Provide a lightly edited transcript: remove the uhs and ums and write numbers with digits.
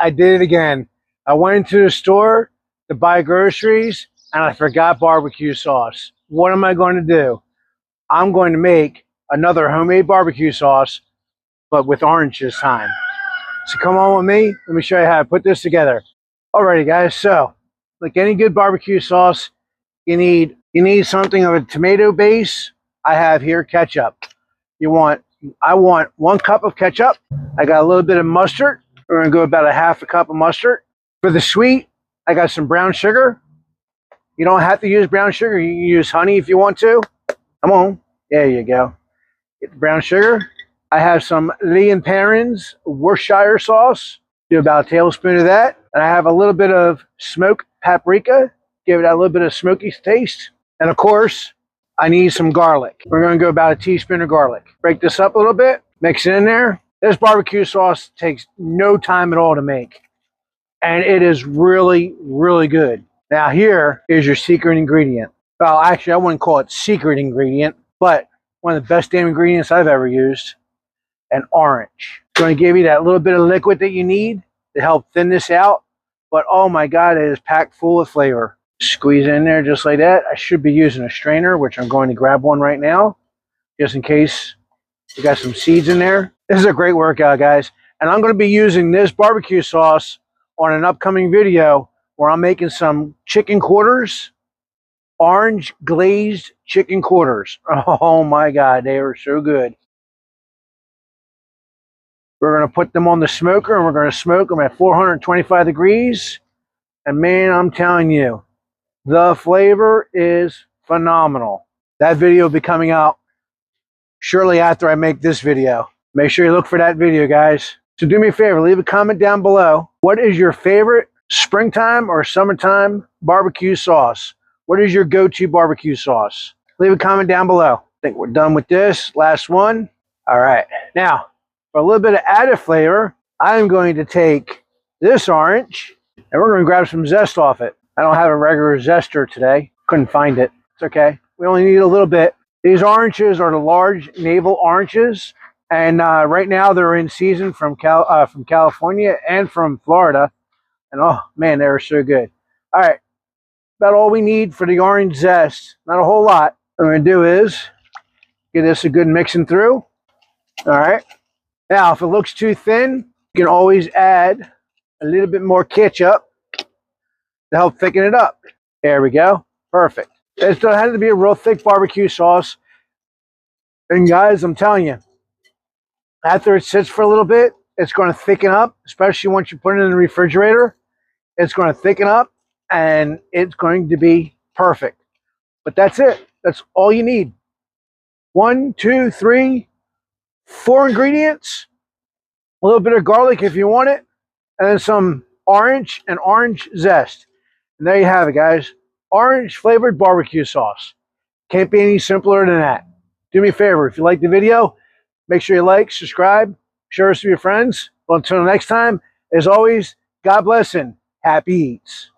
I did it again. I went into the store to buy groceries and I forgot barbecue sauce. What am I going to do? I'm going to make another homemade barbecue sauce, but with orange this time. So come on with me. Let me show you how to put this together. Alrighty, guys. So, like any good barbecue sauce, you need something of a tomato base. I have here ketchup. I want 1 cup of ketchup. I got a little bit of mustard. We're gonna go about a half a cup of mustard. For the sweet, I got some brown sugar. You don't have to use brown sugar. You can use honey if you want to. Come on. There you go. Get the brown sugar. I have some Lee & Perrins Worcestershire sauce. Do about a tablespoon of that. And I have a little bit of smoked paprika. Give it a little bit of smoky taste. And of course, I need some garlic. We're going to go about a teaspoon of garlic. Break this up a little bit. Mix it in there. This barbecue sauce takes no time at all to make. And it is really, really good. Now here is your secret ingredient. Well, actually, I wouldn't call it secret ingredient, but one of the best damn ingredients I've ever used. An orange. It's going to give you that little bit of liquid that you need to help thin this out. But oh my God, it is packed full of flavor. Squeeze in there just like that. I should be using a strainer, which I'm going to grab one right now, just in case you got some seeds in there. This is a great workout, guys. And I'm going to be using this barbecue sauce on an upcoming video where I'm making some chicken quarters, orange glazed chicken quarters. Oh my God, they are so good. We're going to put them on the smoker and we're going to smoke them at 425 degrees. And man, I'm telling you, the flavor is phenomenal. That video will be coming out shortly after I make this video. Make sure you look for that video, guys. So do me a favor, leave a comment down below. What is your favorite springtime or summertime barbecue sauce? What is your go-to barbecue sauce? Leave a comment down below. I think we're done with this. Last one. All right. Now, for a little bit of added flavor, I'm going to take this orange and we're going to grab some zest off it. I don't have a regular zester today. Couldn't find it. It's okay. We only need a little bit. These oranges are the Large Navel Oranges. And right now they're in season from California and from Florida. And oh man, they're so good. All right. About all we need for the Orange Zest. Not a whole lot. What I'm going to do is give this a good mixing through. All right. Now, if it looks too thin, you can always add a little bit more ketchup to help thicken it up. There we go. Perfect. It doesn't have to be a real thick barbecue sauce. And guys, I'm telling you, after it sits for a little bit, it's going to thicken up, especially once you put it in the refrigerator. It's going to thicken up and it's going to be perfect. But that's it. That's all you need. 1, 2, 3, 4 ingredients. A little bit of garlic if you want it. And then some orange and orange zest. And there you have it, guys. Orange flavored barbecue sauce. Can't be any simpler than that. Do me a favor. If you like the video, make sure you like, subscribe, share this with your friends. Well, until next time, as always, God bless and happy eats.